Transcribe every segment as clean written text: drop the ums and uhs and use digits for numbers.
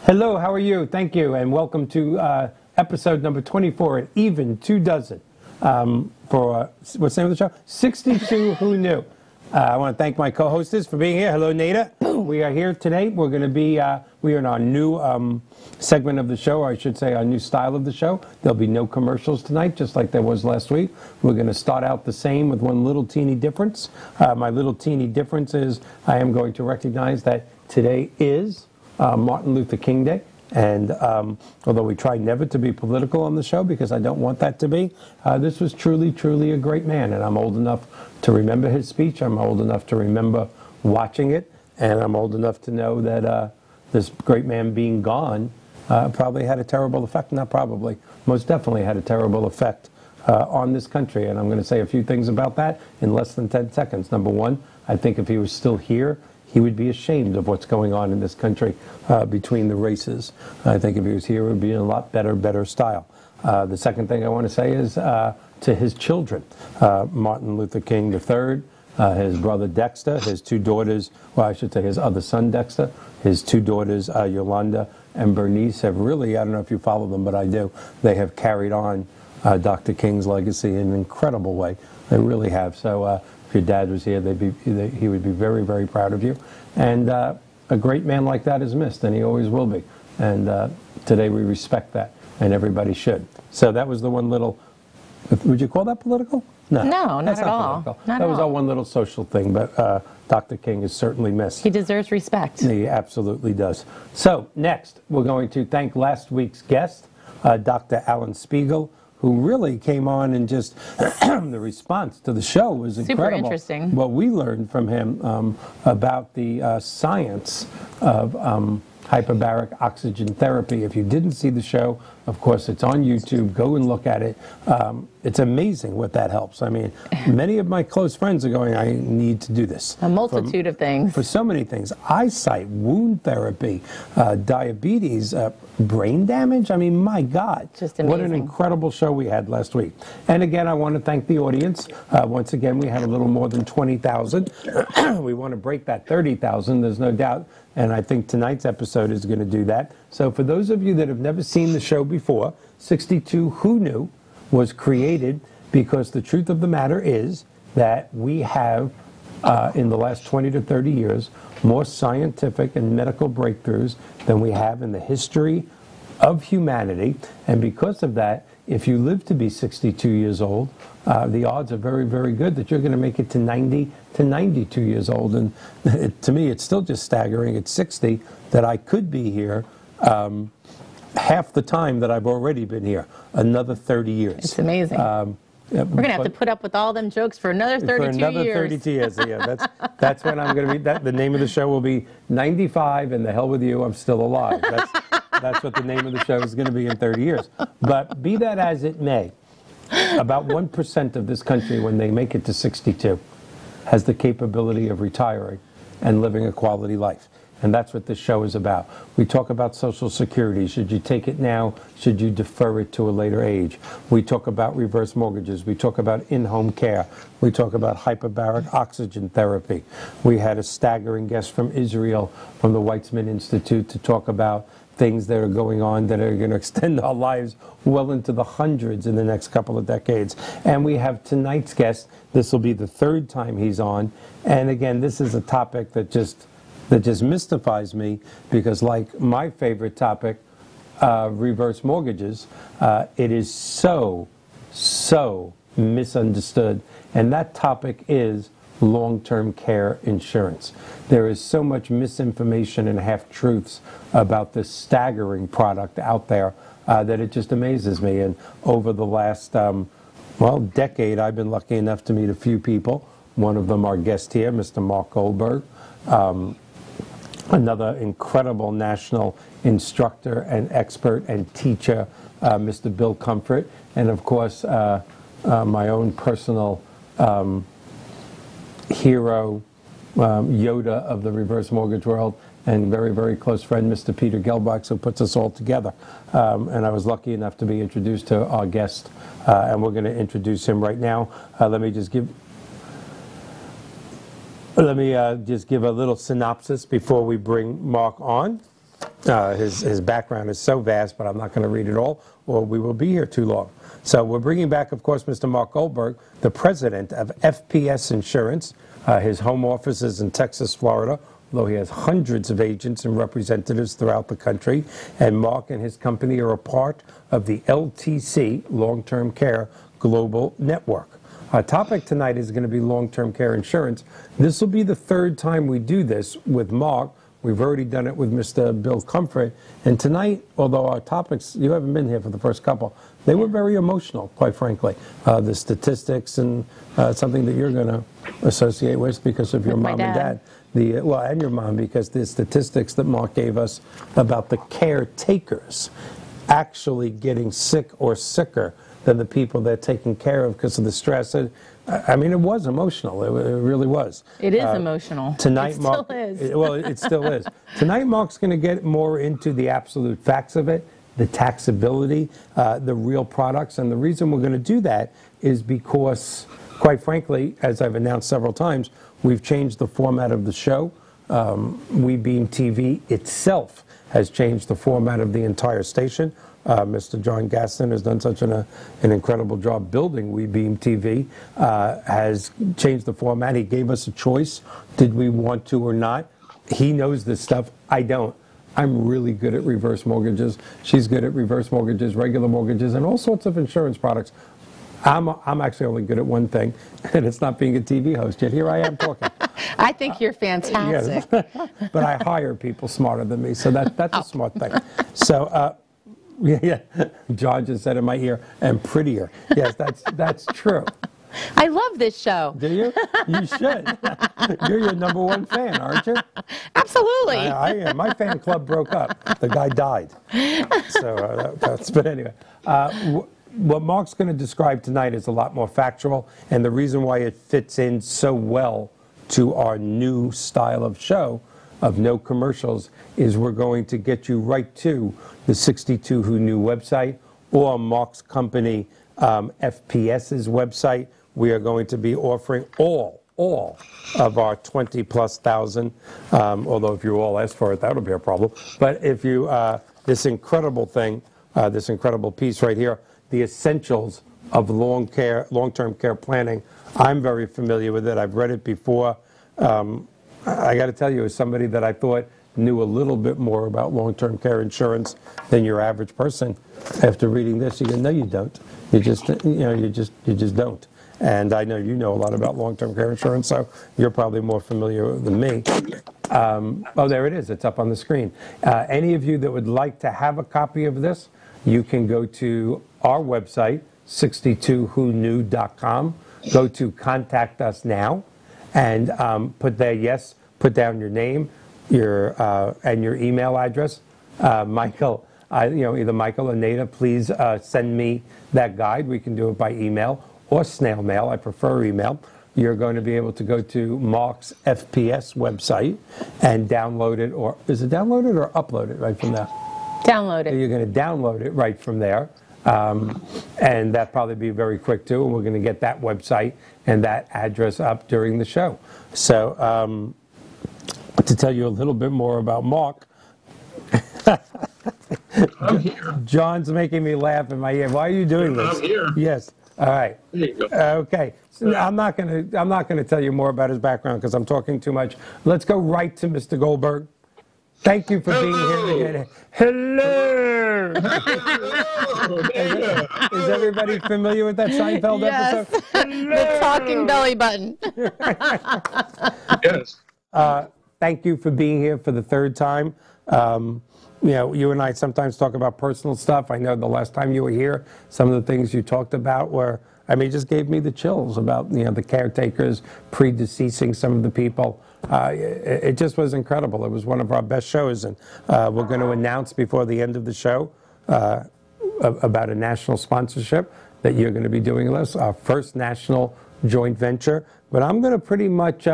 Hello, how are you? Thank you, and welcome to episode number 24 at Even 2 Dozen for, what's the name of the show? 62 Who Knew? I want to thank my co-hostess for being here. Hello, Nada. We are here today. We're going to be, we are in our new segment of the show, or I should say our new style of the show. There'll be no commercials tonight, just like there was last week. We're going to start out the same with one little teeny difference. My little teeny difference is I am going to recognize that today is Martin Luther King Day, and although we try never to be political on the show because I don't want that to be, this was truly, truly a great man, and I'm old enough to remember his speech, I'm old enough to remember watching it, and I'm old enough to know that this great man being gone probably had a terrible effect, not probably, most definitely had a terrible effect on this country, and I'm going to say a few things about that in less than 10 seconds. Number one, I think if he was still here, he would be ashamed of what's going on in this country between the races. I think if he was here, it would be in a lot better style. The second thing I want to say is to his children, Martin Luther King III, his brother Dexter, his two daughters, well, I should say his other son Dexter, his two daughters Yolanda and Bernice have really, I don't know if you follow them, but I do, they have carried on Dr. King's legacy in an incredible way. They really have. So if your dad was here, he would be very, very proud of you. And a great man like that is missed, and he always will be. And today we respect that, and everybody should. So that was the one little, would you call that political? No, not at all. That was our one little social thing, but Dr. King is certainly missed. He deserves respect. He absolutely does. So next, we're going to thank last week's guest, Dr. Alan Spiegel, who really came on and just, the response to the show was incredible. Super interesting. What we learned from him about the science of hyperbaric oxygen therapy. If you didn't see the show, of course, it's on YouTube. Go and look at it. It's amazing what that helps. I mean, many of my close friends are going, I need to do this. A multitude of things. For so many things. Eyesight, wound therapy, diabetes, brain damage. I mean, my God. Just amazing. What an incredible show we had last week. And again, I want to thank the audience. Once again, we had a little more than 20,000. We want to break that 30,000, there's no doubt. And I think tonight's episode is going to do that. So for those of you that have never seen the show before, 62 Who Knew was created because the truth of the matter is that we have, in the last 20 to 30 years, more scientific and medical breakthroughs than we have in the history of humanity. And because of that, if you live to be 62 years old, the odds are very, very good that you're going to make it to 90 to 92 years old. And to me, it's still just staggering at 60 that I could be here half the time that I've already been here, another 30 years. It's amazing. We're going to have to put up with all them jokes for another 32 years. For another 32 years, yeah. That's when I'm going to be, the name of the show will be 95, and the hell with you, I'm still alive. That's what the name of the show is going to be in 30 years. But be that as it may, about 1% of this country, when they make it to 62, has the capability of retiring and living a quality life. And that's what this show is about. We talk about Social Security. Should you take it now? Should you defer it to a later age? We talk about reverse mortgages. We talk about in-home care. We talk about hyperbaric oxygen therapy. We had a staggering guest from Israel, from the Weizmann Institute, to talk about things that are going on that are going to extend our lives well into the hundreds in the next couple of decades. And we have tonight's guest. This will be the third time he's on. And again, this is a topic that just mystifies me, because like my favorite topic, reverse mortgages, it is so misunderstood. And that topic is long-term care insurance. There is so much misinformation and half-truths about this staggering product out there that it just amazes me. And over the last, decade, I've been lucky enough to meet a few people. One of them, our guest here, Mr. Mark Goldberg. Another incredible national instructor and expert and teacher, Mr. Bill Comfort. And of course, my own personal hero, Yoda of the reverse mortgage world, and very, very close friend, Mr. Peter Gelbach, who puts us all together. And I was lucky enough to be introduced to our guest, and we're going to introduce him right now. Let me just give a little synopsis before we bring Mark on. His background is so vast, but I'm not going to read it all, or we will be here too long. So we're bringing back, of course, Mr. Mark Goldberg, the president of FPS Insurance. His home office is in Texas, Florida, although he has hundreds of agents and representatives throughout the country. And Mark and his company are a part of the LTC Long-Term Care Global Network. Our topic tonight is going to be long-term care insurance. This will be the third time we do this with Mark. We've already done it with Mr. Bill Comfort. And tonight, although our topics, you haven't been here for the first couple, they were very emotional, quite frankly. The statistics and something that you're going to associate with because of your mom and dad. Well, and your mom, because the statistics that Mark gave us about the caretakers actually getting sick or sicker than the people they're taking care of because of the stress. I mean, it was emotional. It really was. It is emotional. Tonight, it Mark, still is. Well, it still is. Tonight, Mark's going to get more into the absolute facts of it, the taxability, the real products. And the reason we're going to do that is because, quite frankly, as I've announced several times, we've changed the format of the show. WeBeam TV itself has changed the format of the entire station. Mr. John Gaston has done such an incredible job building WeBeam TV, has changed the format. He gave us a choice. Did we want to or not? He knows this stuff. I don't. I'm really good at reverse mortgages. She's good at reverse mortgages, regular mortgages, and all sorts of insurance products. I'm actually only good at one thing, and it's not being a TV host. Yet here I am talking. I think you're fantastic. Yes. But I hire people smarter than me, so that's a smart thing. So, yeah, John just said in my ear, and prettier. Yes, that's true. I love this show. Do you? You should. You're your #1 fan, aren't you? Absolutely. I am. My fan club broke up. The guy died. So but anyway. What Mark's going to describe tonight is a lot more factual, and the reason why it fits in so well to our new style of show of no commercials is we're going to get you right to the 62 Who Knew website or Mark's company FPS's website. We are going to be offering all of our 20+ thousand, although if you all ask for it, that'll be a problem. But if you, this incredible thing, this incredible piece right here, the essentials of long-term care planning. I'm very familiar with it. I've read it before. I got to tell you, as somebody that I thought knew a little bit more about long-term care insurance than your average person, after reading this, you go, no, you don't. You just don't. And I know you know a lot about long-term care insurance, so you're probably more familiar than me. Oh, there it is. It's up on the screen. Any of you that would like to have a copy of this, you can go to our website, 62whoknew.com. Go to Contact Us Now, and put down your name, and your email address. Michael, either Michael or Nada, please send me that guide. We can do it by email or snail mail. I prefer email. You're going to be able to go to Mark's FPS website and download it, or is it downloaded or uploaded right from there? Download it. You're going to download it right from there. And that'll probably be very quick too. And we're going to get that website and that address up during the show. So to tell you a little bit more about Mark, I'm here. John's making me laugh in my ear. Why are you doing this? I'm here. Yes. All right. There you go. Okay. So I'm not going to tell you more about his background because I'm talking too much. Let's go right to Mr. Goldberg. Thank you for being here again. Hello. Is everybody familiar with that Seinfeld episode? The talking belly button. Yes. Thank you for being here for the third time. You and I sometimes talk about personal stuff. I know the last time you were here, some of the things you talked about were, just gave me the chills about, the caretakers predeceasing some of the people. It just was incredible. It was one of our best shows, and we're going to announce before the end of the show about a national sponsorship that you're going to be doing with us, our first national joint venture. But I'm going to pretty much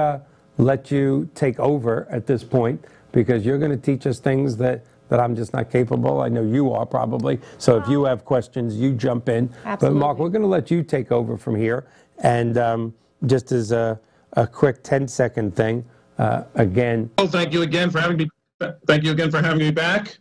let you take over at this point because you're going to teach us things that I'm just not capable. I know you are probably. So if you have questions, you jump in. Absolutely. But Mark, we're going to let you take over from here. And just as a quick 10-second thing, again. Well, thank you again for having me. Thank you again for having me back.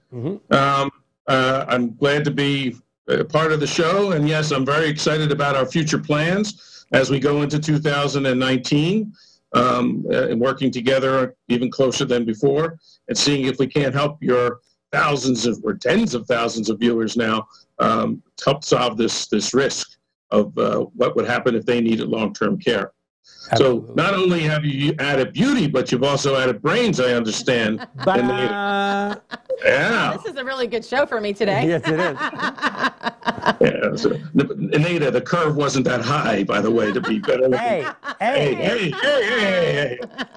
I'm glad to be a part of the show. And yes, I'm very excited about our future plans as we go into 2019, and working together even closer than before and seeing if we can't help your thousands of or tens of thousands of viewers now help solve this risk of what would happen if they needed long-term care. Absolutely. So not only have you added beauty, but you've also added brains, I understand. Yeah. This is a really good show for me today. Yes, it is. Yeah, so, Anita, the curve wasn't that high, by the way, to be better looking. Hey.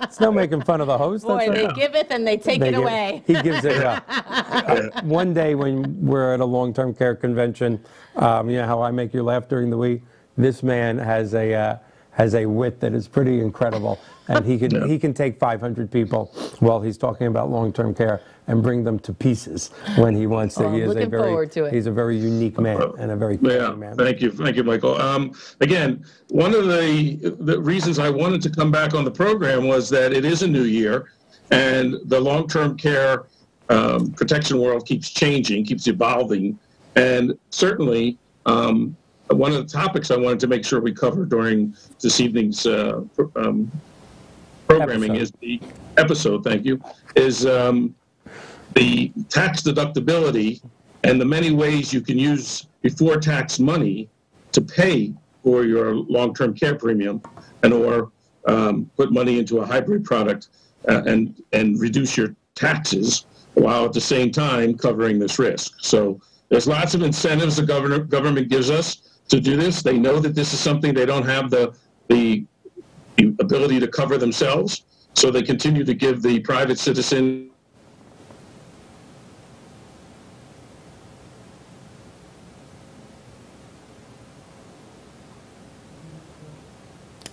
It's no making fun of the host. Boy, they giveth and they take it away. He gives it up. One day when we're at a long-term care convention, you know how I make you laugh during the week? This man has a wit that is pretty incredible, and he can take 500 people while he's talking about long-term care and bring them to pieces when he wants to. Looking forward to it. He's a very unique man and a very caring man. Thank you, Michael. Again, one of the reasons I wanted to come back on the program was that it is a new year, and the long-term care protection world keeps changing, keeps evolving, and certainly. One of the topics I wanted to make sure we cover during this evening's programming is the episode. Thank you. Is the tax deductibility and the many ways you can use before tax money to pay for your long-term care premium, and or put money into a hybrid product and reduce your taxes while at the same time covering this risk. So there's lots of incentives the government gives us to do this. They know that this is something they don't have the ability to cover themselves, so they continue to give the private citizen.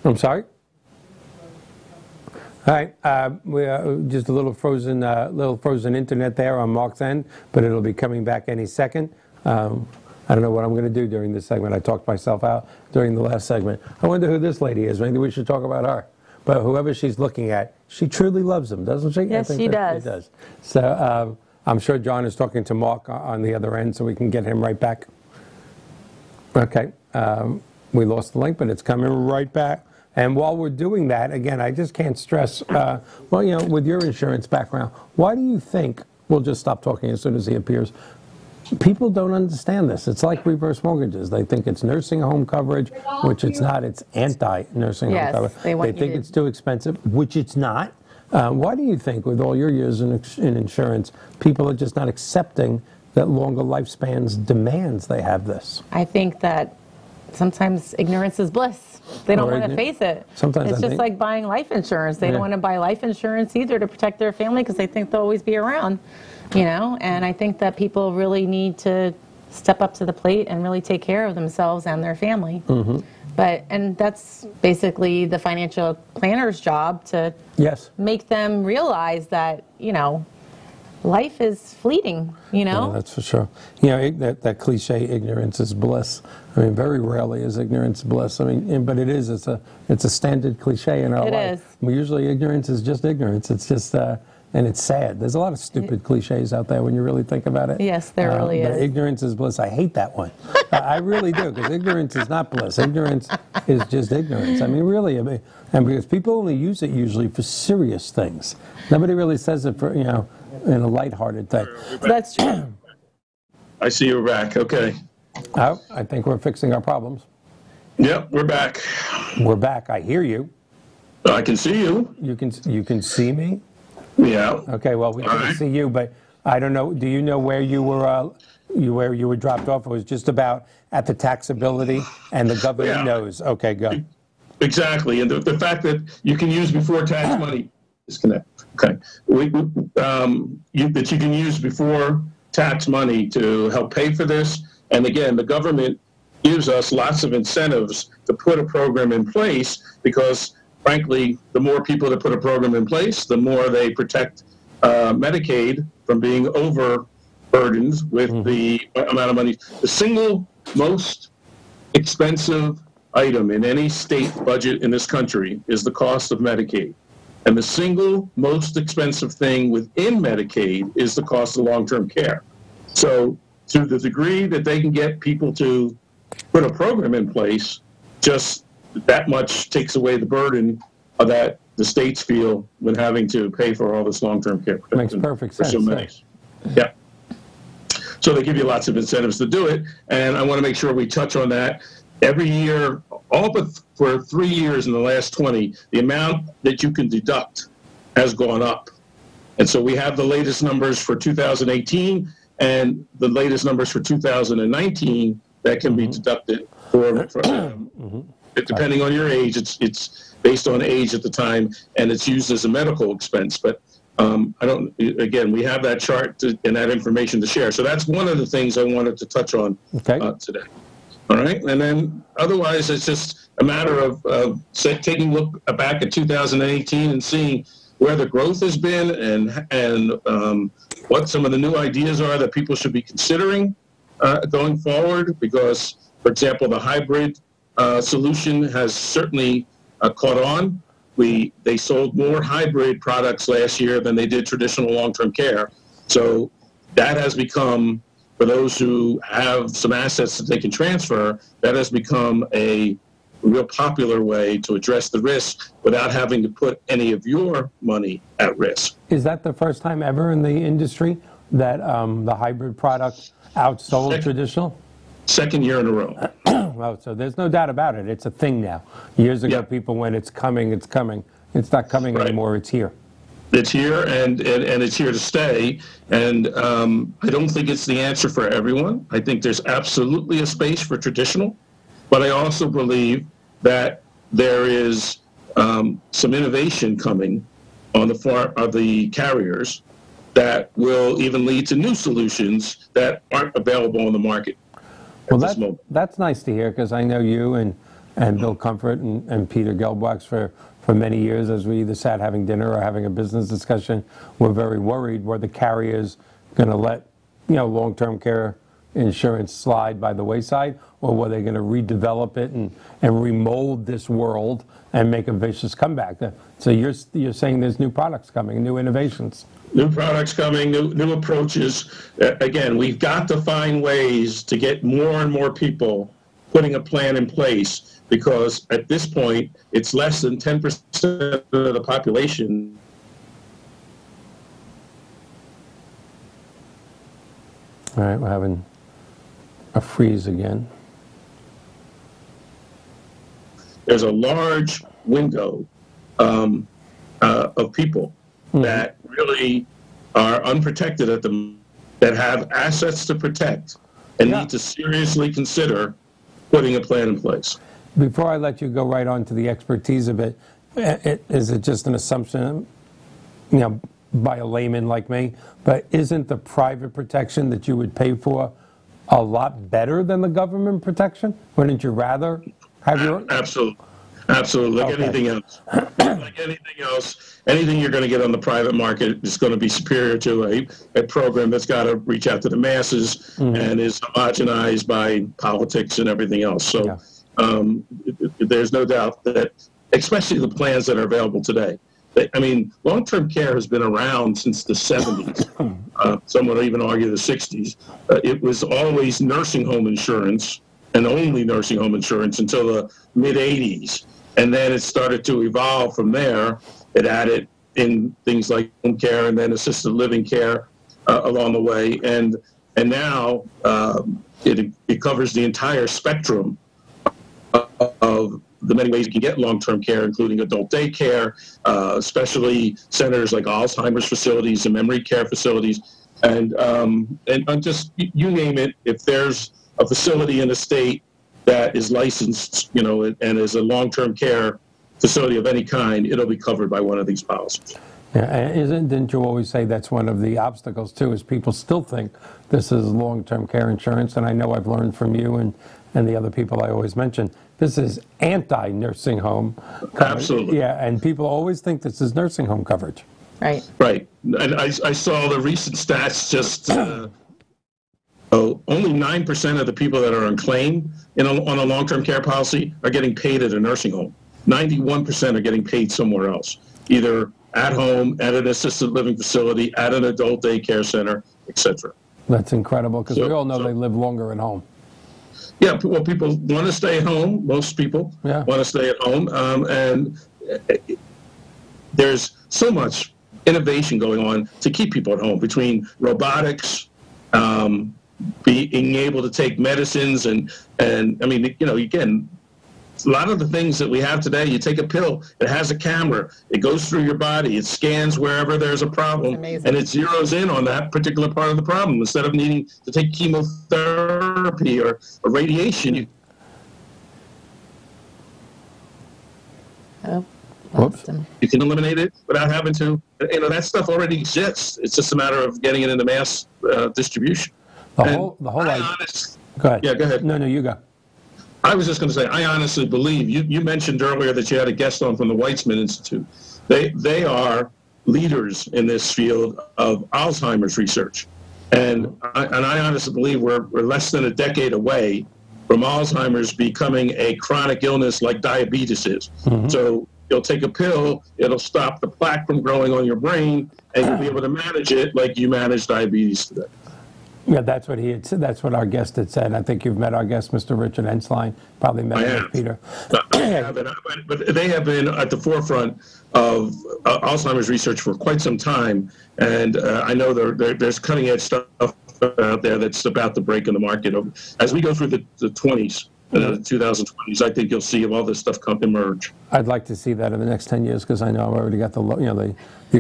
I'm sorry? All right, we just a little frozen internet there on Mark's end, but it'll be coming back any second. I don't know what I'm going to do during this segment. I talked myself out during the last segment. I wonder who this lady is. Maybe we should talk about her. But whoever she's looking at, she truly loves him, doesn't she? Yes, she does. She does. So I'm sure John is talking to Mark on the other end, so we can get him right back. Okay. We lost the link, but it's coming right back. And while we're doing that, again, I just can't stress, well, you know, with your insurance background, why do you think, we'll just stop talking as soon as he appears, people don't understand this. It's like reverse mortgages. They think it's nursing home coverage, which it's not. It's anti-nursing home coverage. They think it's too expensive, which it's not. Why do you think, with all your years in insurance, people are just not accepting that longer lifespans demands they have this? I think that sometimes ignorance is bliss. They don't want to face it. Sometimes it's just like buying life insurance. They don't want to buy life insurance either to protect their family because they think they'll always be around. You know, and I think that people really need to step up to the plate and really take care of themselves and their family. And that's basically the financial planner's job to make them realize that, you know, life is fleeting, you know? Yeah, that's for sure. You know, that cliche, ignorance is bliss. I mean, very rarely is ignorance bliss. I mean, but it is. It's a standard cliche in our life. It is. Well, usually ignorance is just ignorance. It's just... and it's sad. There's a lot of stupid cliches out there when you really think about it. Yes, there really is. Ignorance is bliss. I hate that one. I really do, because ignorance is not bliss. Ignorance is just ignorance. I mean, really. I mean, and because people only use it usually for serious things. Nobody really says it for, you know, in a lighthearted thing. That's true. I see you're back. Okay. Oh, I think we're fixing our problems. Yep, we're back. We're back. I hear you. I can see you. You can see me? Yeah. Okay, well, we can't see you, but I don't know. Do you know where you were dropped off? It was just about at the taxability, and the government knows. Okay, go. Exactly, and the fact that you can use before tax money disconnect. Okay, that you can use before tax money to help pay for this, and again, the government gives us lots of incentives to put a program in place because. Frankly, the more people that put a program in place, the more they protect Medicaid from being overburdened with the amount of money. The single most expensive item in any state budget in this country is the cost of Medicaid. And the single most expensive thing within Medicaid is the cost of long-term care. So to the degree that they can get people to put a program in place, just that much takes away the burden of that the states feel when having to pay for all this long-term care. Makes perfect sense. So many. Yeah. So they give you lots of incentives to do it, and I want to make sure we touch on that. Every year, all but for 3 years in the last 20, the amount that you can deduct has gone up. And so we have the latest numbers for 2018 and the latest numbers for 2019 that can be deducted depending on your age. It's based on age at the time, and it's used as a medical expense. But again, we have that chart and that information to share. So that's one of the things I wanted to touch on today. All right, and then otherwise, it's just a matter of taking a look back at 2018 and seeing where the growth has been and what some of the new ideas are that people should be considering going forward. Because, for example, the hybrid solution has certainly caught on. They sold more hybrid products last year than they did traditional long-term care. So that has become, for those who have some assets that they can transfer, that has become a real popular way to address the risk without having to put any of your money at risk. Is that the first time ever in the industry that the hybrid product outsold traditional? Second year in a row. Well, so there's no doubt about it. It's a thing now. Years ago, people went, it's coming, it's coming. It's not coming anymore, it's here. It's here, and it's here to stay. And I don't think it's the answer for everyone. I think there's absolutely a space for traditional, but I also believe that there is some innovation coming on the part of the carriers that will even lead to new solutions that aren't available on the market. Well, that's nice to hear, because I know you and Bill Comfort and Peter Gelbwachs for many years, as we either sat having dinner or having a business discussion, were very worried. Were the carriers going to let long-term care insurance slide by the wayside, or were they going to redevelop it and remold this world and make a vicious comeback? So you're saying there's new products coming, new innovations. New products coming, new approaches. Again, we've got to find ways to get more and more people putting a plan in place, because at this point, it's less than 10% of the population. All right, we're having a freeze again. There's a large window of people that really are unprotected at the that have assets to protect and need to seriously consider putting a plan in place. Before I let you go right on to the expertise of it, is it just an assumption, by a layman like me, but isn't the private protection that you would pay for a lot better than the government protection? Wouldn't you rather have your... Absolutely. Like anything else. Like anything else, anything you're going to get on the private market is going to be superior to a program that's got to reach out to the masses and is homogenized by politics and everything else. So there's no doubt that, especially the plans that are available today. I mean, long-term care has been around since the 70s. Some would even argue the 60s. It was always nursing home insurance, and only nursing home insurance, until the mid-80s. And then it started to evolve from there. It added in things like home care and then assisted living care along the way. And now it covers the entire spectrum of the many ways you can get long-term care, including adult daycare, especially centers like Alzheimer's facilities and memory care facilities. And just, you name it, if there's a facility in a state that is licensed, and is a long-term care facility of any kind, it'll be covered by one of these policies. Yeah, and didn't you always say that's one of the obstacles too, is people still think this is long-term care insurance? And I know I've learned from you and the other people I always mention, this is anti-nursing home coverage. Absolutely. Yeah, and people always think this is nursing home coverage. Right. And I saw the recent stats just... only 9% of the people that are on claim on a long-term care policy are getting paid at a nursing home. 91% are getting paid somewhere else. either at home, at an assisted living facility, at an adult daycare center, etc. That's incredible, because we all know they live longer at home. Yeah, well, people want to stay at home. Most people want to stay at home, and there's so much innovation going on to keep people at home, between robotics, being able to take medicines, and I mean, you know, again, a lot of the things that we have today, you take a pill, it has a camera, it goes through your body, it scans wherever there's a problem, and it zeroes in on that particular part of the problem. Instead of needing to take chemotherapy or radiation, you can eliminate it without having to, you know, that stuff already exists. It's just a matter of getting it into mass distribution. The whole idea. Go ahead. Yeah, go ahead. No, you go. I was just going to say, I honestly believe, you mentioned earlier that you had a guest on from the Weizmann Institute. They are leaders in this field of Alzheimer's research. And I honestly believe we're less than a decade away from Alzheimer's becoming a chronic illness like diabetes is. So you'll take a pill, it'll stop the plaque from growing on your brain, and you'll be able to manage it like you manage diabetes today. Yeah, that's what he had said. That's what our guest had said. I think you've met our guest, Mr. Richard Ensline. Probably met him with Peter. I haven't, but they have been at the forefront of Alzheimer's research for quite some time, and I know there's cutting-edge stuff out there that's about to break in the market. As we go through the 20s, 2020s, I think you'll see all this stuff emerge. I'd like to see that in the next 10 years, because I know I've already got the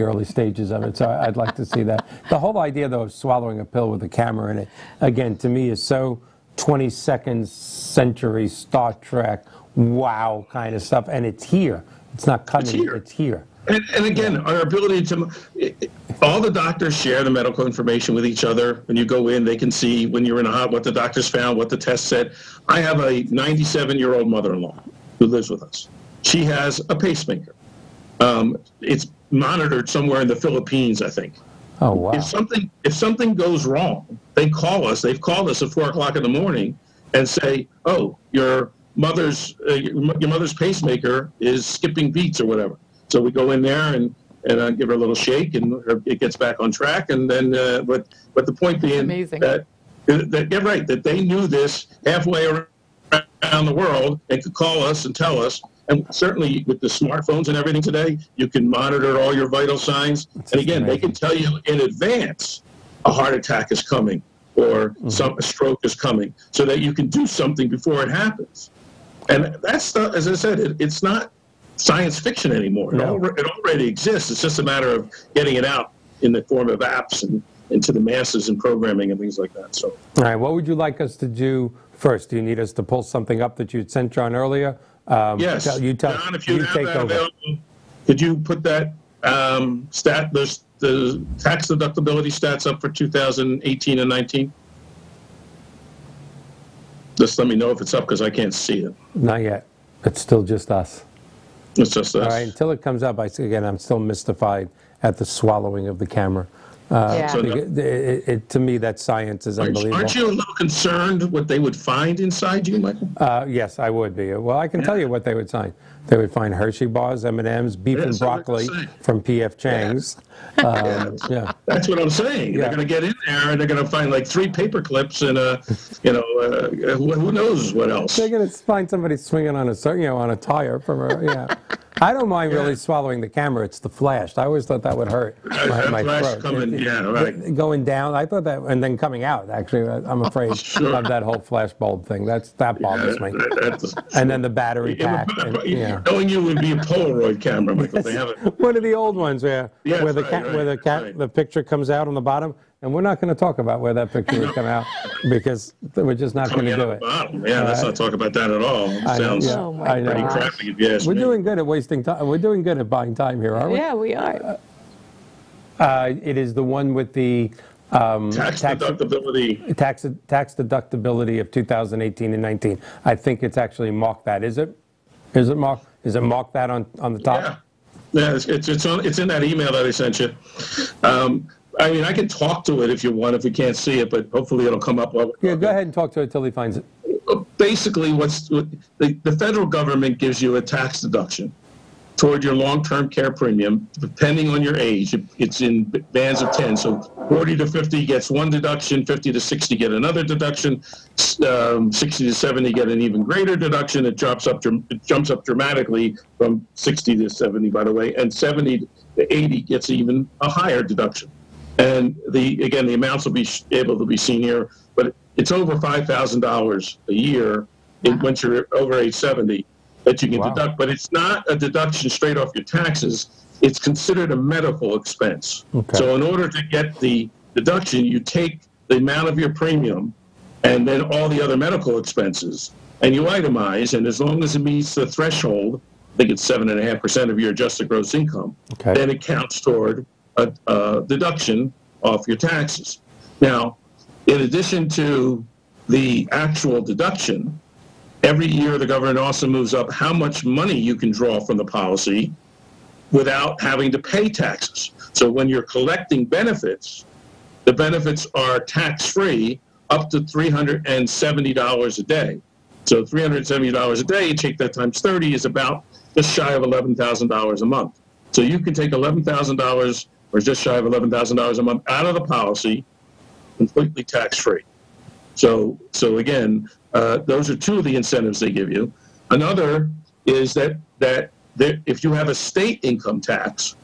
early stages of it. So I'd like to see that. The whole idea, though, of swallowing a pill with a camera in it, again, to me is so 22nd century Star Trek, wow kind of stuff. And it's here. It's not coming. It's here. And again, our ability to, all the doctors share the medical information with each other. When you go in, they can see when you're in a what the doctors found, what the test said. I have a 97-year-old mother-in-law who lives with us. She has a pacemaker. It's monitored somewhere in the Philippines, I think. Oh, wow. If something goes wrong, they call us. They've called us at 4 o'clock in the morning and say, "Oh, your mother's pacemaker is skipping beats or whatever." So we go in there and give her a little shake, and it gets back on track. And then, but the point being that you're right, that they knew this halfway around the world and could call us and tell us. And certainly with the smartphones and everything today, you can monitor all your vital signs. And again, they can tell you in advance a heart attack is coming or a stroke is coming, so that you can do something before it happens. And that's, as I said, it's not science fiction anymore. No. It already exists. It's just a matter of getting it out in the form of apps and into the masses and programming and things like that. So, all right, what would you like us to do first? Do you need us to pull something up that you'd sent John earlier? Yes. John, if you have take that over. available, could you put that the tax deductibility stats up for 2018 and 19? Just let me know if it's up, because I can't see it. Not yet. It's still just us. It's just us. All right, until it comes up, I'm still mystified at the swallowing of the camera. To me, that science is unbelievable. Aren't you a little concerned what they would find inside you, Michael? Yes, I would be. Well, I can tell you what they would find. They would find Hershey bars, M&Ms, beef and broccoli from P.F. Chang's. That's what I'm saying. They're going to get in there and they're going to find like 3 paper clips and who knows what else. They're going to find somebody swinging on a tire from a I don't mind really swallowing the camera. It's the flash. I always thought that would hurt my throat. Going down. I thought that, and then coming out. Actually, I'm afraid of that whole flash bulb thing. That bothers me. And then the battery pack. Knowing you would be a Polaroid camera, Michael. They have it. One of the old ones where the picture comes out on the bottom. And we're not going to talk about where that picture would come out, because we're just not going to do it. Let's not talk about that at all. Sounds pretty crappy if you ask me. We're doing good at wasting time. We're doing good at buying time here, aren't we? Yeah, we are. It is the one with the tax deductibility. Tax deductibility of 2018 and 19. I think it's actually marked that. Is it? Is it marked? Is it marked that on the top? Yeah, it's in that email that I sent you. I mean, I can talk to it if you want, if we can't see it, but hopefully it'll come up. Yeah, go ahead and talk to it until he finds it. Basically, the federal government gives you a tax deduction toward your long-term care premium, depending on your age. It's in bands of 10. So 40 to 50 gets one deduction, 50 to 60 get another deduction, 60 to 70 get an even greater deduction. It jumps up dramatically from 60 to 70, by the way, and 70 to 80 gets even a higher deduction. And again, the amounts will be able to be seen here, but it's over $5,000 a year once you're over age 70 that you can deduct. But it's not a deduction straight off your taxes. It's considered a medical expense. Okay. So in order to get the deduction, you take the amount of your premium and then all the other medical expenses, and you itemize, and as long as it meets the threshold, I think it's 7.5% of your adjusted gross income, then it counts toward a deduction off your taxes. Now, in addition to the actual deduction, every year the government also moves up how much money you can draw from the policy without having to pay taxes. So when you're collecting benefits, the benefits are tax-free up to $370 a day. So $370 a day, you take that times 30, is about just shy of $11,000 a month. So you can take $11,000 or just shy of $11,000 a month out of the policy completely tax-free. So again, those are two of the incentives they give you. Another is that if you have a state income tax,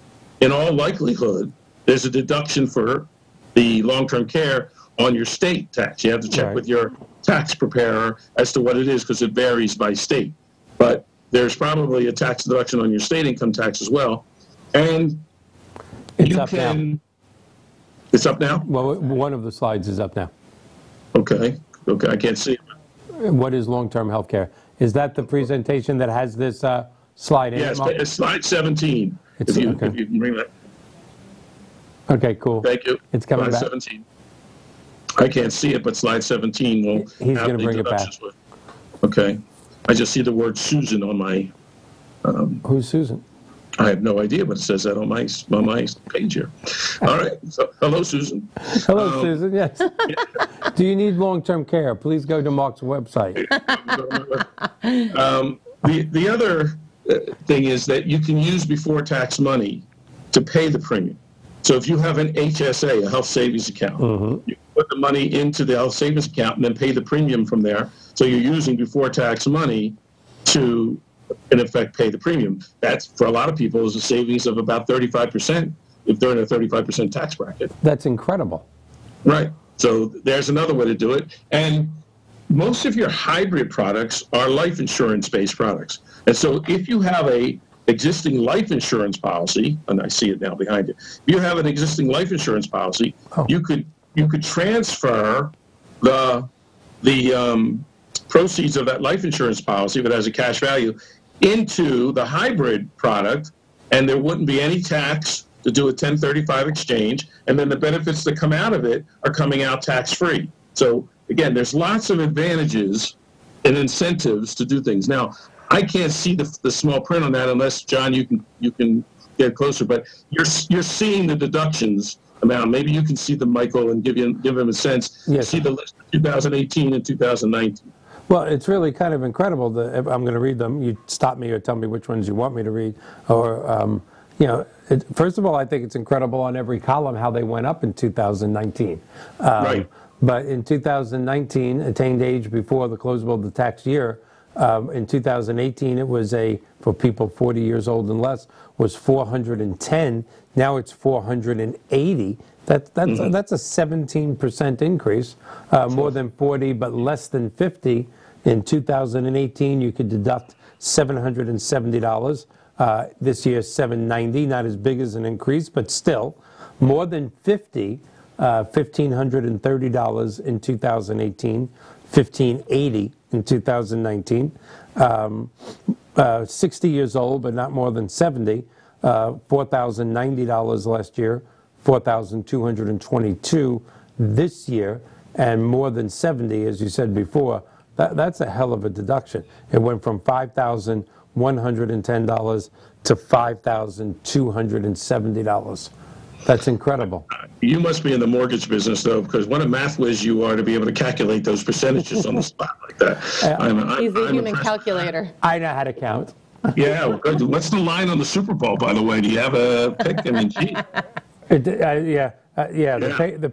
in all likelihood, there's a deduction for the long-term care on your state tax. You have to check with your tax preparer as to what it is, because it varies by state. But there's probably a tax deduction on your state income tax as well. And it's up now. It's up now? Well, one of the slides is up now. Okay, I can't see it. What is long-term health care? Is that the presentation that has this slide in it? Yes, it's slide 17. If you can bring that. Okay, cool. Thank you. It's coming slide back. 17. I can't see it, but slide 17 will He's have going to the bring it back. deductions with. Okay. I just see the word Susan on my... Who's Susan? I have no idea, but it says that on my page here. All right. So, hello, Susan. Hello, Susan. Yes. Do you need long-term care? Please go to Mark's website. The other thing is that you can use before tax money to pay the premium. So if you have an HSA, a health savings account, you put the money into the health savings account and then pay the premium from there. So you're using before tax money to, in effect, pay the premium. That's, for a lot of people, is a savings of about 35% if they're in a 35% tax bracket. That's incredible. Right. So there's another way to do it. And most of your hybrid products are life insurance-based products. And so if you have a existing life insurance policy, and I see it now behind you, if you have an existing life insurance policy, you could transfer the proceeds of that life insurance policy, if it has a cash value, into the hybrid product, and there wouldn't be any tax to do a 1035 exchange, and then the benefits that come out of it are coming out tax-free. So again, there's lots of advantages and incentives to do things. Now, I can't see the small print on that unless, John, you can get closer, but you're seeing the deductions amount. Maybe you can see them, Michael, and give him a sense. Yes. See the list of 2018 and 2019. Well, it's really kind of incredible. I'm going to read them. You stop me or tell me which ones you want me to read. Or, first of all, I think it's incredible on every column how they went up in 2019. Right. But in 2019, attained age before the closable of the tax year, in 2018, it was for people 40 years old and less, was 410. Now it's 480. That's a 17% increase, more than 40, but less than 50. In 2018, you could deduct $770. This year, $790, not as big as an increase, but still more than 50. $1,530 in 2018, $1,580 in 2019. 60 years old, but not more than 70, $4,090 last year, $4,222 this year, and more than 70, as you said before. That's a hell of a deduction. It went from $5,110 to $5,270. That's incredible. You must be in the mortgage business, though, because what a math whiz you are to be able to calculate those percentages on the spot like that. He's a human calculator. I know how to count. Yeah, well, good. What's the line on the Super Bowl, by the way? Do you have a pick? I mean, gee. The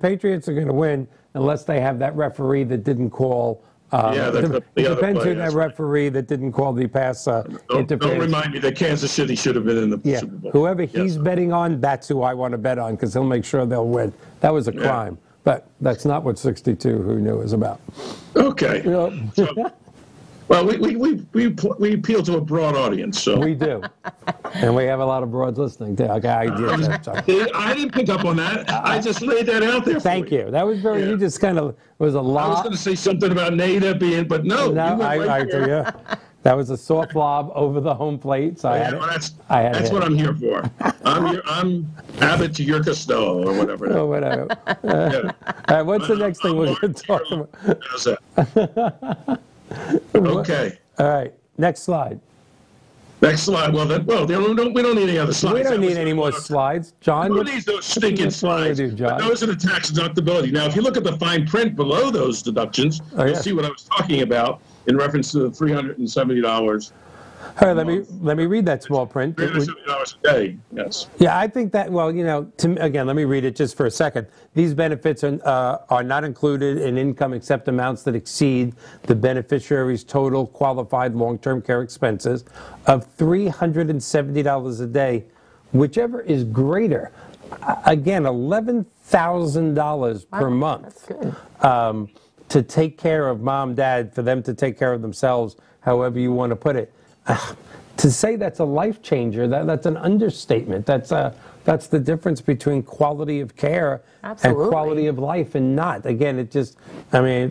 Patriots are going to win unless they have that referee that didn't call. The it other depends play, who that referee that didn't call the pass interference. Don't remind me that Kansas City should have been in the Super Bowl. Whoever he's betting on, that's who I want to bet on because he'll make sure they'll win. That was a crime, but that's not what 62 Who Knew is about. Okay. So, well, we appeal to a broad audience, so we do, and we have a lot of broads listening too. Okay, I didn't pick up on that. I just laid that out there. Thank you. That was very. You just kind of was a lot. I was going to say something about NADA being, but no. That was a soft lob over the home plate. So that's what I'm here for. I'm Abbott to your Costello or whatever. Oh, whatever. All right, what's the next thing we're going to talk about? How's that? Okay. All right. Next slide. Next slide. We don't need any other slides. We don't need any more slides. John, who needs those stinking slides? John? Those are the tax deductibility. Now, if you look at the fine print below those deductions, you'll see what I was talking about in reference to the $370. All right, let me read that small print. $370 a day, yes. Yeah, I think that, again, let me read it just for a second. These benefits are not included in income except amounts that exceed the beneficiary's total qualified long-term care expenses of $370 a day, whichever is greater. Again, $11,000 per month. That's good. To take care of mom, dad, for them to take care of themselves, however you want to put it. To say that's a life changer, that's an understatement. That's the difference between quality of care and quality of life and not. Again,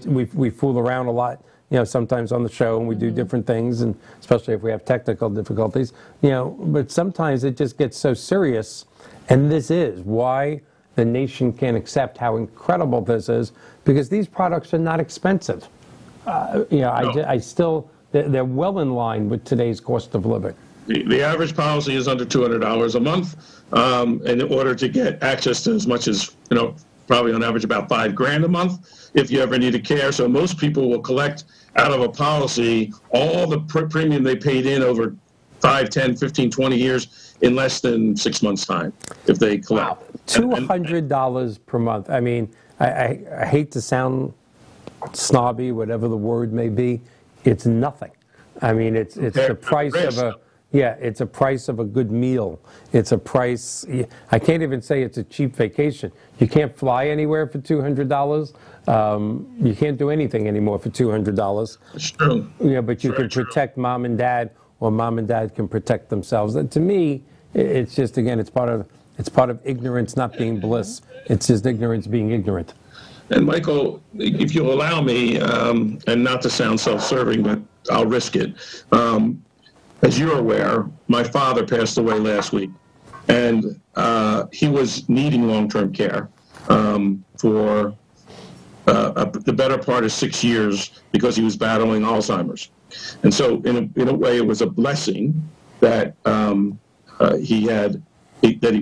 we fool around a lot, sometimes on the show and we do different things, and especially if we have technical difficulties, but sometimes it just gets so serious, and this is why the nation can't accept how incredible this is, because these products are not expensive. I still... They're well in line with today's cost of living. The average policy is under $200 a month, and in order to get access to as much as, probably on average about $5,000 a month if you ever needed care. So most people will collect out of a policy all the premium they paid in over 5, 10, 15, 20 years in less than 6 months' time if they collect. Wow. $200 per month. I mean, I hate to sound snobby, whatever the word may be. It's nothing. I mean, it's the price of it's a price of a good meal. It's a price. I can't even say it's a cheap vacation. You can't fly anywhere for $200. You can't do anything anymore for $200. It's true. But you can protect mom and dad, or mom and dad can protect themselves. And to me, it's just, again, it's part of ignorance not being bliss. It's just ignorance being ignorant. And Michael, if you'll allow me, and not to sound self-serving, but I'll risk it. As you're aware, my father passed away last week, and he was needing long-term care for the better part of 6 years because he was battling Alzheimer's. And so, in a way, it was a blessing that he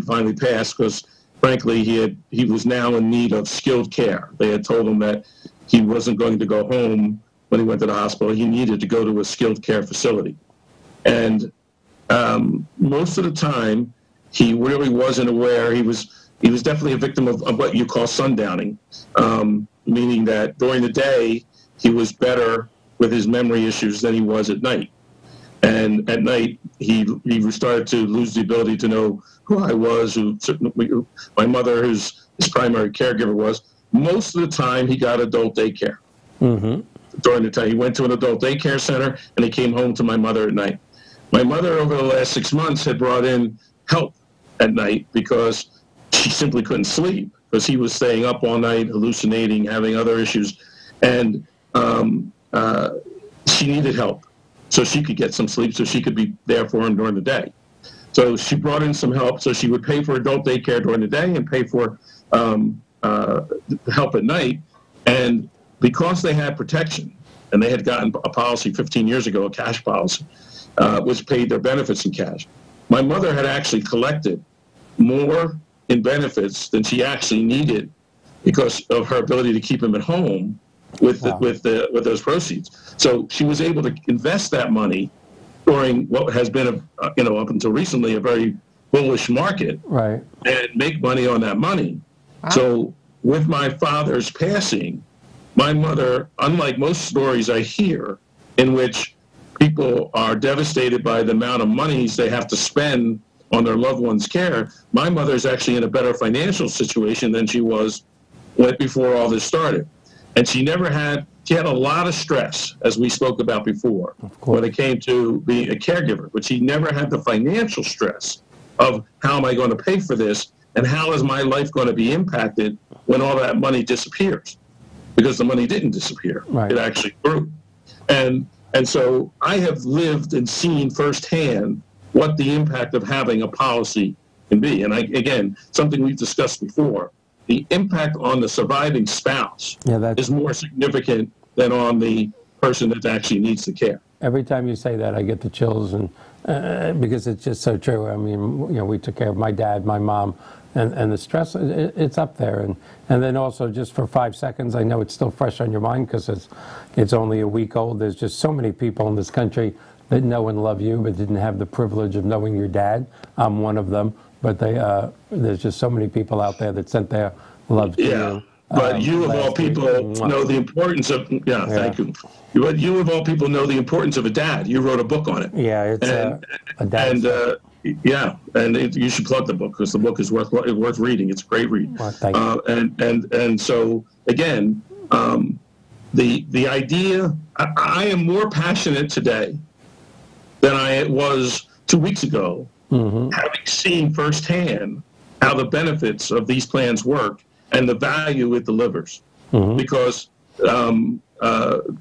finally passed, because frankly, he was now in need of skilled care. They had told him that he wasn't going to go home when he went to the hospital. He needed to go to a skilled care facility. And most of the time, he really wasn't aware. He was definitely a victim of what you call sundowning, meaning that during the day, he was better with his memory issues than he was at night. And at night, he started to lose the ability to know who I was, who my mother, who's his primary caregiver, was. Most of the time, he got adult daycare. Mm-hmm. During the time, he went to an adult daycare center, and he came home to my mother at night. My mother, over the last 6 months, had brought in help at night because she simply couldn't sleep, because he was staying up all night, hallucinating, having other issues, and she needed help so she could get some sleep, so she could be there for him during the day. So she brought in some help, so she would pay for adult daycare during the day and pay for help at night. And because they had protection, and they had gotten a policy 15 years ago, a cash policy, which paid their benefits in cash, my mother had actually collected more in benefits than she actually needed because of her ability to keep him at home with those proceeds. So she was able to invest that money during what has been, up until recently, a very bullish market, Right. and make money on that money. Wow. So with my father's passing, my mother, unlike most stories I hear in which people are devastated by the amount of monies they have to spend on their loved one's care, my mother's actually in a better financial situation than she was before all this started. And she had a lot of stress, as we spoke about before, when it came to being a caregiver, but she never had the financial stress of how am I going to pay for this and how is my life going to be impacted when all that money disappears? Because the money didn't disappear. Right. It actually grew. And so I have lived and seen firsthand what the impact of having a policy can be. And again, something we've discussed before, the impact on the surviving spouse is more significant than on the person that actually needs the care. Every time you say that, I get the chills, and because it's just so true. I mean, we took care of my dad, my mom, and the stress, it's up there. And then also, just for 5 seconds, I know it's still fresh on your mind because it's only a week old. There's just so many people in this country that know and love you, but didn't have the privilege of knowing your dad. I'm one of them. But there's just so many people out there that sent their love to you. But you of all people know the importance of, thank you. You of all people know the importance of a dad. You wrote a book on it. Yeah, it's a dad. And you should plug the book because the book is worth reading. It's a great read. Well, thank you. And so again, the idea, I am more passionate today than I was 2 weeks ago, having seen firsthand how the benefits of these plans work and the value it delivers. Because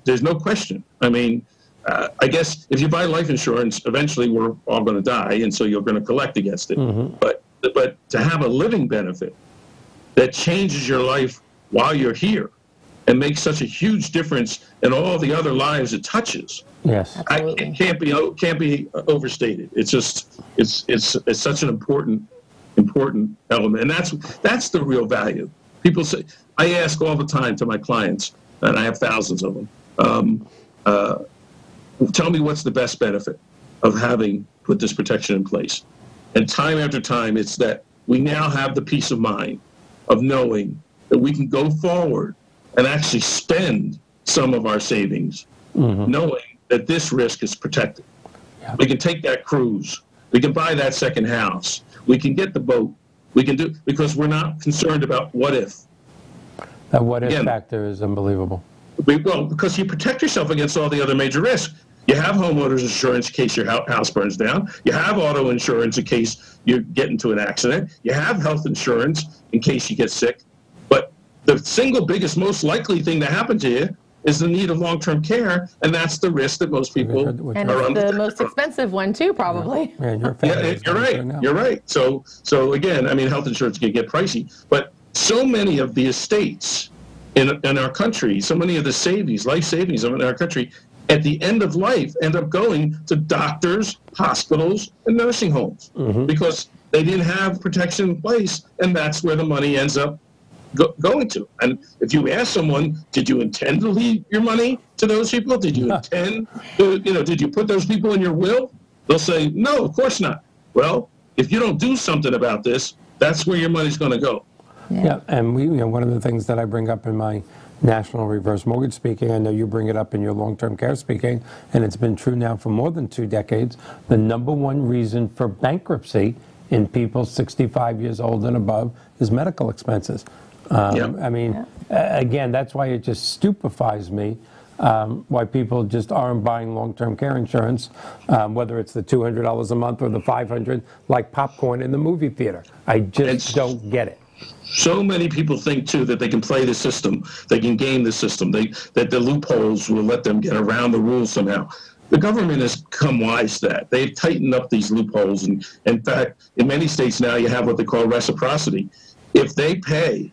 there's no question. I mean, I guess if you buy life insurance, eventually we're all going to die, and so you're going to collect against it. But to have a living benefit that changes your life while you're here and makes such a huge difference in all the other lives it touches, it can't be overstated. It's just it's such an important element, and that's the real value. People say, I ask all the time to my clients, and I have thousands of them, tell me what's the best benefit of having put this protection in place. And time after time, it's that we now have the peace of mind of knowing that we can go forward and actually spend some of our savings, knowing that this risk is protected. We can take that cruise. We can buy that second house. We can get the boat. We can do, because we're not concerned about what if. That what if factor is unbelievable. Well, because you protect yourself against all the other major risks. You have homeowners insurance in case your house burns down. You have auto insurance in case you get into an accident. You have health insurance in case you get sick. But the single biggest, most likely thing to happen to you is the need of long-term care, and that's the risk that most people and are it's the most expensive one too, probably. You're right. You're right. So again, I mean, health insurance can get pricey, but so many of the estates in our country, so many of the savings, life savings in our country, at the end of life end up going to doctors, hospitals, and nursing homes because they didn't have protection in place, and that's where the money ends up going to. And if you ask someone, did you intend to leave your money to those people? Did you intend to, did you put those people in your will? They'll say, no, of course not. Well, if you don't do something about this, that's where your money's going to go. Yeah, and one of the things that I bring up in my national reverse mortgage speaking, I know you bring it up in your long-term care speaking, and it's been true now for more than 2 decades, the #1 reason for bankruptcy in people 65 years old and above is medical expenses. I mean, again, that's why it just stupefies me why people just aren't buying long-term care insurance, whether it's the $200 a month or the $500, like popcorn in the movie theater. I just don't get it. So many people think, too, that they can play the system, they can game the system, that the loopholes will let them get around the rules somehow. The government has become wise to that. They've tightened up these loopholes. And in fact, in many states now, you have what they call reciprocity. If they pay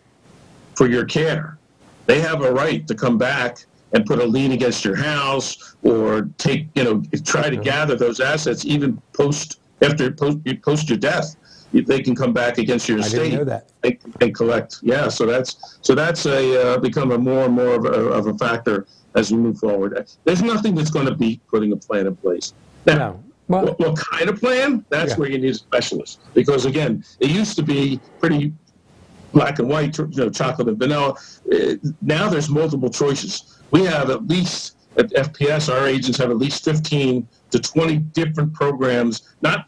for your care, they have a right to come back and put a lien against your house or try to gather those assets even post your death. They can come back against your estate. I didn't know that. And collect. Yeah, so that's become a more and more of a factor as we move forward. There's nothing that's going to beat putting a plan in place. Now, No. Well, what kind of plan? That's where you need a specialist. Because again, it used to be pretty black and white, chocolate and vanilla. Now there's multiple choices. We have at least, at FPS, our agents have at least 15 to 20 different programs, not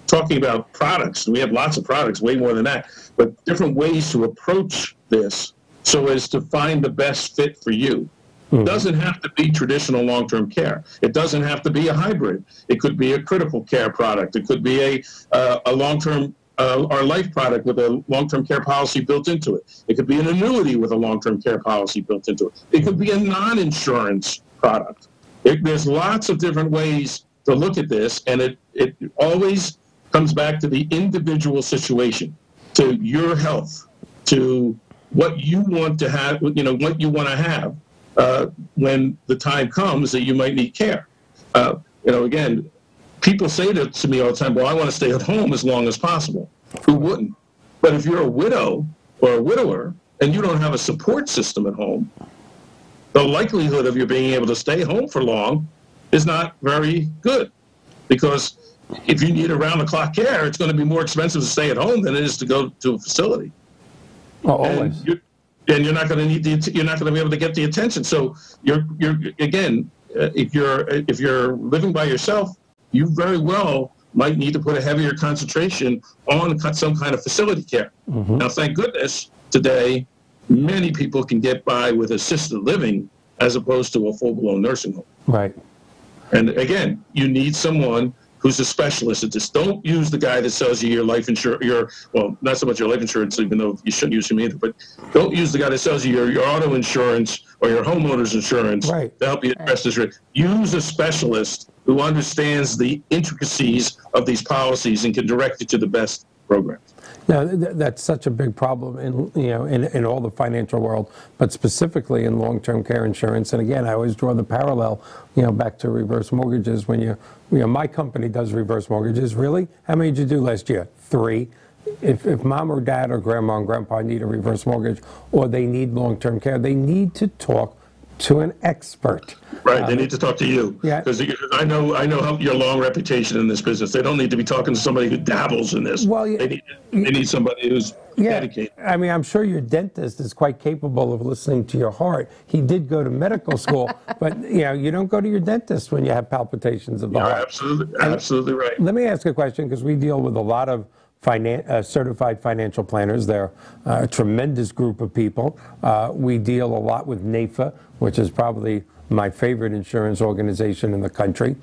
talking about products. We have lots of products, way more than that, but different ways to approach this so as to find the best fit for you. It doesn't have to be traditional long-term care. It doesn't have to be a hybrid. It could be a critical care product. It could be a long-term or life product with a long-term care policy built into it. It could be an annuity with a long-term care policy built into it. It could be a non-insurance product. There's lots of different ways to look at this, and it always comes back to the individual situation, to your health, to what you want to have, what you want to have when the time comes that you might need care. Again, people say that to me all the time, well, I want to stay at home as long as possible. Who wouldn't? But if you're a widow or a widower and you don't have a support system at home, the likelihood of you being able to stay home for long is not very good. Because if you need around-the-clock care, it's going to be more expensive to stay at home than it is to go to a facility. Oh, always. And you're not going to you're not going to be able to get the attention. So you're again, if you're living by yourself, you very well might need to put a heavier concentration on some kind of facility care. Now, thank goodness today, many people can get by with assisted living as opposed to a full-blown nursing home. Right. And again, you need someone who's a specialist at this. Don't use the guy that sells you your life insurance, well, not so much your life insurance, even though you shouldn't use him either, but don't use the guy that sells you your auto insurance or your homeowner's insurance to help you address this risk. Use a specialist who understands the intricacies of these policies and can direct you to the best programs. Now, that's such a big problem in all the financial world, but specifically in long-term care insurance. And again, I always draw the parallel, back to reverse mortgages. When my company does reverse mortgages. Really? How many did you do last year? 3. If mom or dad or grandma and grandpa need a reverse mortgage or they need long-term care, they need to talk to an expert. Right, they need to talk to you. Because I know your long reputation in this business. They don't need to be talking to somebody who dabbles in this. Well, they need somebody who's dedicated. I mean, I'm sure your dentist is quite capable of listening to your heart. He did go to medical school, but you don't go to your dentist when you have palpitations of the heart. Absolutely right. Let me ask a question, because we deal with a lot of certified financial planners. They're a tremendous group of people. We deal a lot with NAIFA, which is probably my favorite insurance organization in the country.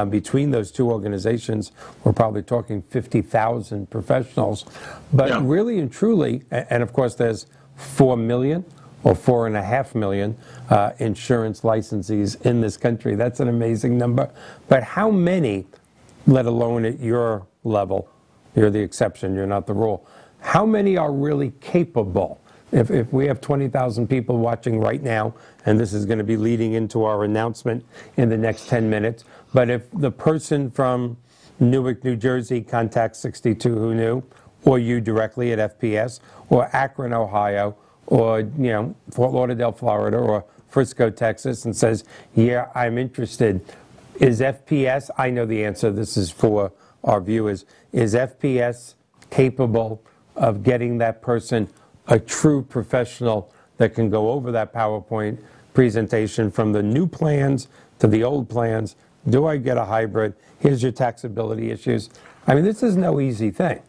Between those two organizations, we're probably talking 50,000 professionals. But really and truly, and of course there's 4 million or 4.5 million insurance licensees in this country. That's an amazing number. But how many, let alone at your level, you're the exception, you're not the rule, how many are really capable? If we have 20,000 people watching right now, and this is going to be leading into our announcement in the next 10 minutes, but if the person from Newark, New Jersey contacts 62 Who Knew, or you directly at FPS, or Akron, Ohio, or Fort Lauderdale, Florida, or Frisco, Texas, and says, yeah, I'm interested, is FPS, I know the answer, this is for our viewers, is FPS capable of getting that person a true professional that can go over that PowerPoint presentation from the new plans to the old plans? Do I get a hybrid? Here's your taxability issues. I mean, this is no easy thing.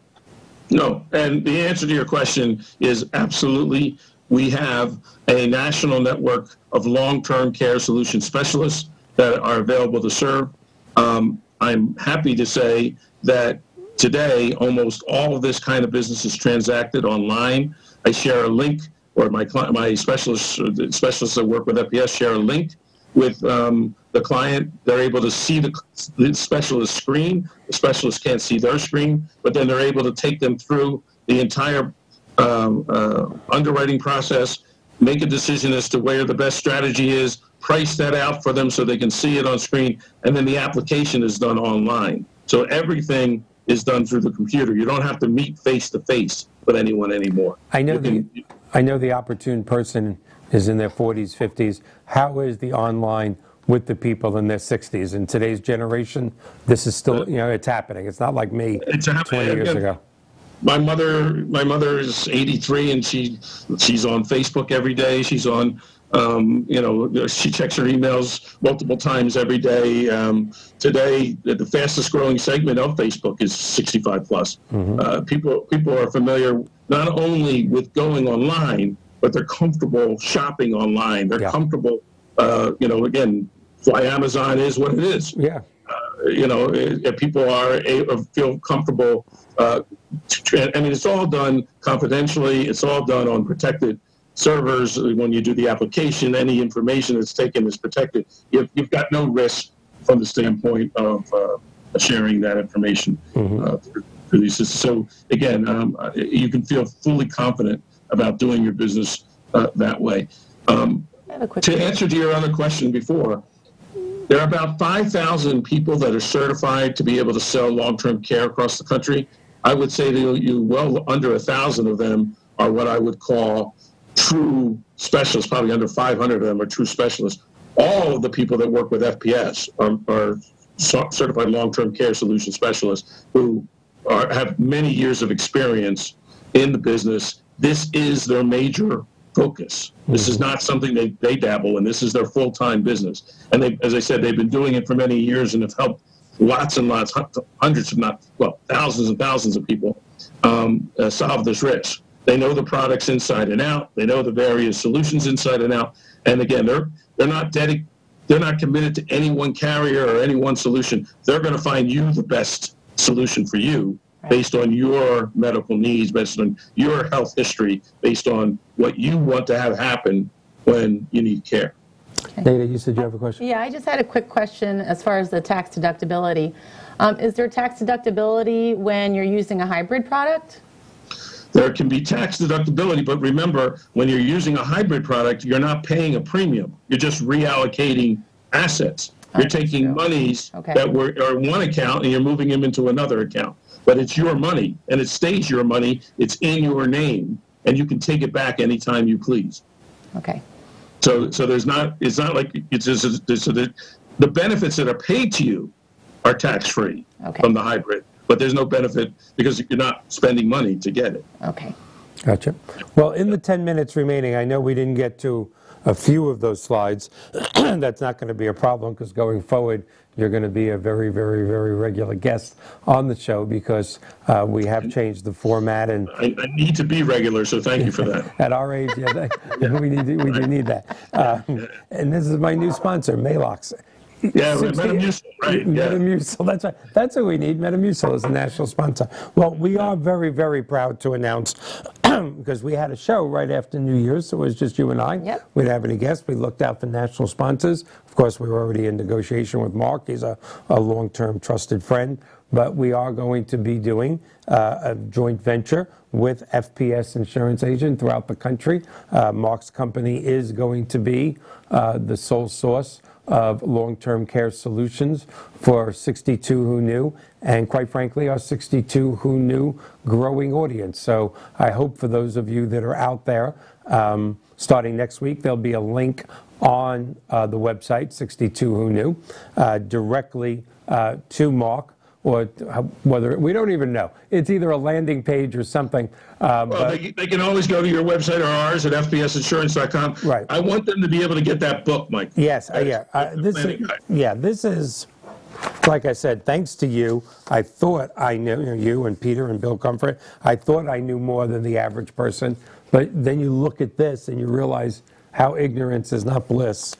No, and the answer to your question is absolutely. We have a national network of long-term care solution specialists that are available to serve. I'm happy to say that today, almost all of this kind of business is transacted online. I share a link, or my specialists that work with FPS share a link with the client. They're able to see the specialist screen. The specialist can't see their screen, but then they're able to take them through the entire underwriting process, make a decision as to where the best strategy is, price that out for them so they can see it on screen, and then the application is done online. So everything is done through the computer. You don't have to meet face-to-face with anyone anymore. I know the opportune person is in their 40s, 50s. How is the online with the people in their 60s. In today's generation, this is still, it's happening. It's not like me It's 20 years ago. My mother is 83, and she's on Facebook every day. She's on, she checks her emails multiple times every day. Today, the fastest growing segment of Facebook is 65 plus. People are familiar not only with going online, but they're comfortable shopping online. They're comfortable, again, why Amazon is what it is. Yeah. If people feel comfortable, it's all done confidentially. It's all done on protected servers. When you do the application, any information that's taken is protected. You've got no risk from the standpoint of sharing that information through these systems. So again, you can feel fully confident about doing your business that way. To answer to your other question before, there are about 5,000 people that are certified to be able to sell long-term care across the country. I would say to you, well under 1,000 of them are what I would call true specialists. Probably under 500 of them are true specialists. All of the people that work with FPS are certified long-term care solution specialists who have many years of experience in the business. This is their major focus. This is not something they dabble in. This is their full-time business. And as I said, they've been doing it for many years and have helped lots and lots, hundreds if not, thousands and thousands of people solve this risk. They know the products inside and out. They know the various solutions inside and out. And again, they're not committed to any one carrier or any one solution. They're going to find you the best solution for you based on your medical needs, based on your health history, based on what you want to have happen when you need care. Nada, you said you have a question? Yeah, I just had a quick question as far as the tax deductibility. Is there tax deductibility when you're using a hybrid product? There can be tax deductibility, but remember, when you're using a hybrid product, you're not paying a premium. You're just reallocating assets. You're taking monies that were in one account and you're moving them into another account. But it's your money, and it stays your money. It's in your name, and you can take it back anytime you please. Okay. So it's not like it's just, so the benefits that are paid to you are tax-free from the hybrid, but there's no benefit because you're not spending money to get it. Okay. Gotcha. Well, in the 10 minutes remaining, I know we didn't get to a few of those slides. That's not going to be a problem because going forward, you're going to be a very, very, very regular guest on the show because we have changed the format. And I need to be regular, so thank you for that. At our age, we do need that. And this is my new sponsor, Malox. Yeah, Metamucil, right? Metamucil, that's right. That's what we need. Metamucil is the national sponsor. Well, we are very, very proud to announce, because we had a show right after New Year's, so it was just you and I. Yep. We didn't have any guests. We looked out for national sponsors. Of course, we were already in negotiation with Mark. He's a long-term trusted friend. But we are going to be doing a joint venture with FPS Insurance Agent throughout the country. Mark's company is going to be the sole source of long-term care solutions for 62 Who Knew, and quite frankly, our 62 Who Knew growing audience. So I hope for those of you that are out there, starting next week, there'll be a link on the website, 62 Who Knew, directly to Mark, or whether, we don't even know. It's either a landing page or something. Well, they can always go to your website or ours at fpsinsurance.com. Right. I want them to be able to get that book, Mike. Yes, this is, like I said, thanks to you. I thought I knew, you and Peter and Bill Comfort, I thought I knew more than the average person. But then you look at this and you realize how ignorance is not bliss.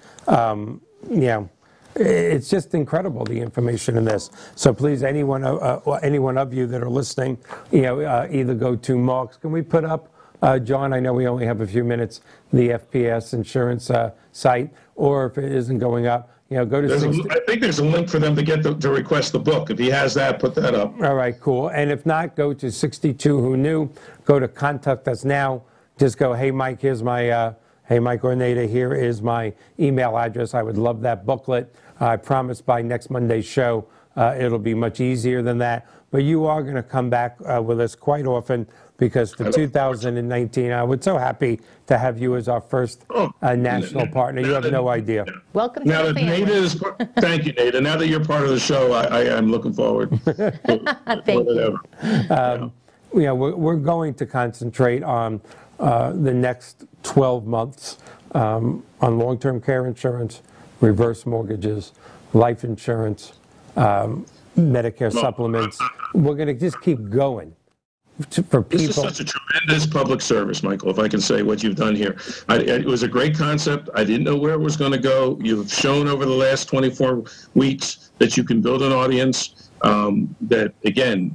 It's just incredible, the information in this. So please, anyone of you that are listening, either go to Mark's. Can we put up, John, I know we only have a few minutes, the FPS Insurance site, or if it isn't going up, go to I think there's a link for them to request the book. If he has that, put that up. All right, cool. And if not, go to 62 Who Knew, go to Contact Us Now. Just go, hey, Mike, here's my, hey, Mike Ornada, here is my email address. I would love that booklet. I promise by next Monday's show, it'll be much easier than that. But you are going to come back with us quite often because for 2019, I was so happy to have you as our first national partner. You have no idea. Welcome to the family. Nada is, thank you, Nada. Now that you're part of the show, I am looking forward. Thank you. We're going to concentrate on the next 12 months on long-term care insurance, reverse mortgages, life insurance, Medicare supplements. We're going to just keep going. For people. This is such a tremendous public service, Michael, if I can say what you've done here. It was a great concept. I didn't know where it was going to go. You've shown over the last 24 weeks that you can build an audience. That, again,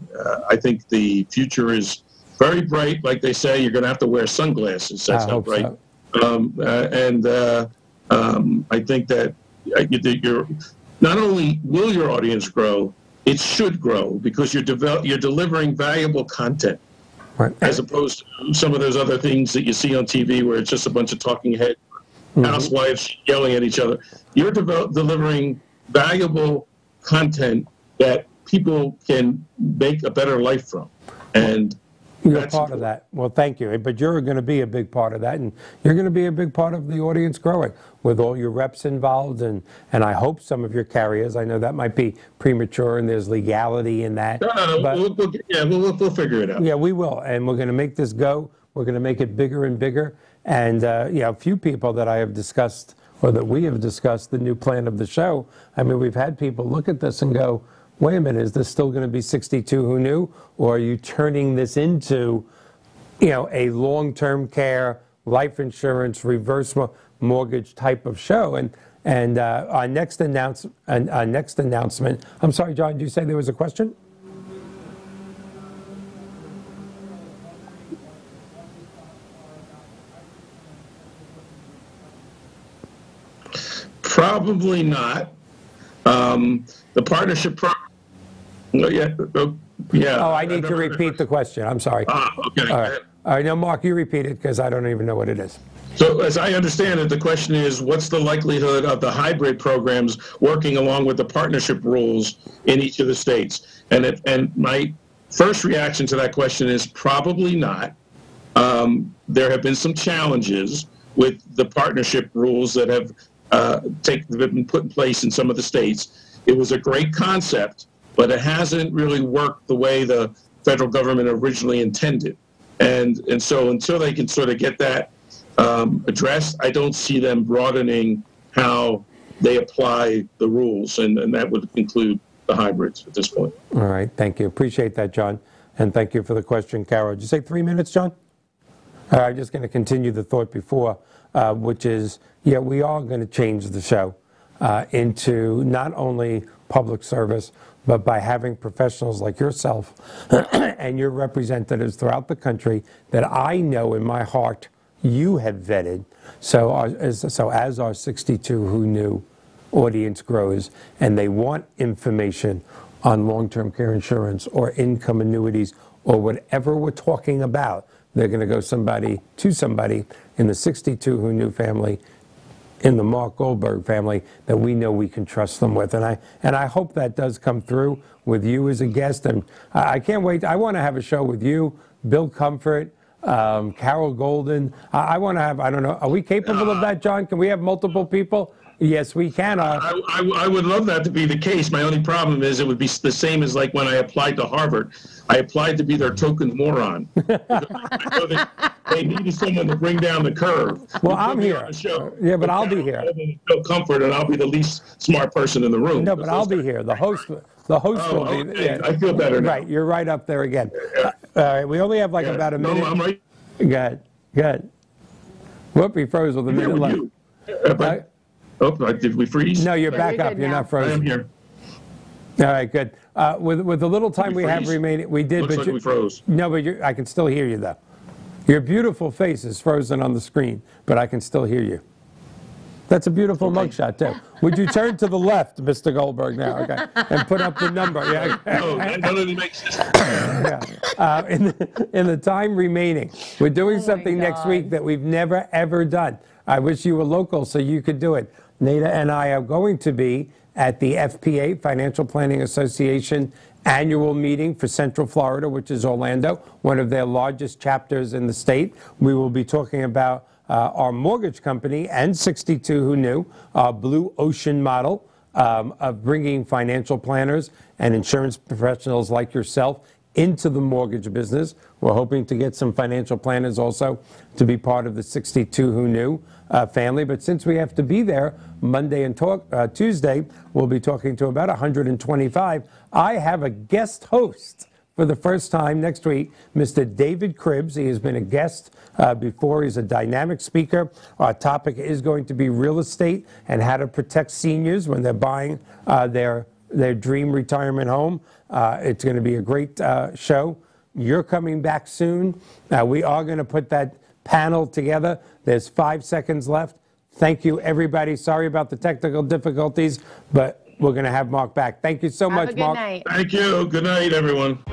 I think the future is very bright. Like they say, you're going to have to wear sunglasses. That's how bright. So. I think that you're not only will your audience grow, it should grow because you're delivering valuable content, right, as opposed to some of those other things that you see on TV where it's just a bunch of talking heads, housewives yelling at each other. You're delivering valuable content that people can make a better life from, and you're part of that. Well, thank you. But you're going to be a big part of that, and you're going to be a big part of the audience growing with all your reps involved, and I hope some of your carriers. I know that might be premature, and there's legality in that. No, but, we'll figure it out. Yeah, we will, and we're going to make this go. We're going to make it bigger and bigger, and a few people that I have discussed, or that we have discussed, the new plan of the show. I mean, we've had people look at this and go, wait a minute, is this still going to be 62 Who Knew? Or are you turning this into, a long-term care, life insurance, reverse mortgage type of show? And our next announcement, I'm sorry, John, did you say there was a question? Probably not. The partnership program. Yeah. Oh, I need to repeat the question. I'm sorry. Okay. All right. Now, Mark, you repeat it because I don't even know what it is. So, as I understand it, the question is, what's the likelihood of the hybrid programs working along with the partnership rules in each of the states? And my first reaction to that question is probably not. There have been some challenges with the partnership rules that have been put in place in some of the states. It was a great concept, but it hasn't really worked the way the federal government originally intended. And so until they can sort of get that addressed, I don't see them broadening how they apply the rules, and that would include the hybrids at this point. All right, thank you. Appreciate that, John. And thank you for the question, Carol. Did you say 3 minutes, John? All right, I'm just going to continue the thought before, which is, we are going to change the show into not only public service, but by having professionals like yourself and your representatives throughout the country that I know in my heart you have vetted. So as our 62 Who Knew audience grows and they want information on long-term care insurance or income annuities or whatever we're talking about, they're going to go to somebody in the 62 Who Knew family, in the Mark Goldberg family, that we know we can trust them with. And I hope that does come through with you as a guest. And I can't wait. I want to have a show with you, Bill Comfort, Carol Golden. I want to have, I don't know, are we capable of that, John? Can we have multiple people? Yes, we can. I would love that to be the case. My only problem is it would be the same as like when I applied to Harvard. I applied to be their token moron. They needed someone to bring down the curve. Well, I'm here. Yeah, but I'll be here. Bill Comfort, and I'll be the least smart person in the room. No, but I'll be here. The host will be. Okay. Yeah. I feel better now. Right, you're right up there again. All right, we only have about a minute. No, I'm right. Good. Whoop, he froze with a minute left. Did we freeze? No, you're back up. You're not frozen. I am here. All right, good. With the little time we have remaining, we did. Looks like we froze. No, but I can still hear you, though. Your beautiful face is frozen on the screen, but I can still hear you. That's a beautiful mugshot, too. Would you turn to the left, Mr. Goldberg, now, okay, and put up the number? Yeah. No, that doesn't make sense. Yeah. In the time remaining, we're doing something next week that we've never, ever done. I wish you were local so you could do it. Nada and I are going to be at the FPA, Financial Planning Association, annual meeting for Central Florida, which is Orlando, one of their largest chapters in the state. We will be talking about our mortgage company and 62 Who Knew, our Blue Ocean model of bringing financial planners and insurance professionals like yourself into the mortgage business. We're hoping to get some financial planners also to be part of the 62 Who Knew family. But since we have to be there Monday and Tuesday, we'll be talking to about 125. I have a guest host for the first time next week, Mr. David Cribbs. He has been a guest before. He's a dynamic speaker. Our topic is going to be real estate and how to protect seniors when they're buying their dream retirement home. It's going to be a great show. You're coming back soon. We are going to put that panel together. There's 5 seconds left. Thank you, everybody. Sorry about the technical difficulties, but we're going to have Mark back. Thank you so much, Mark. Have a good night. Thank you. Good night, everyone.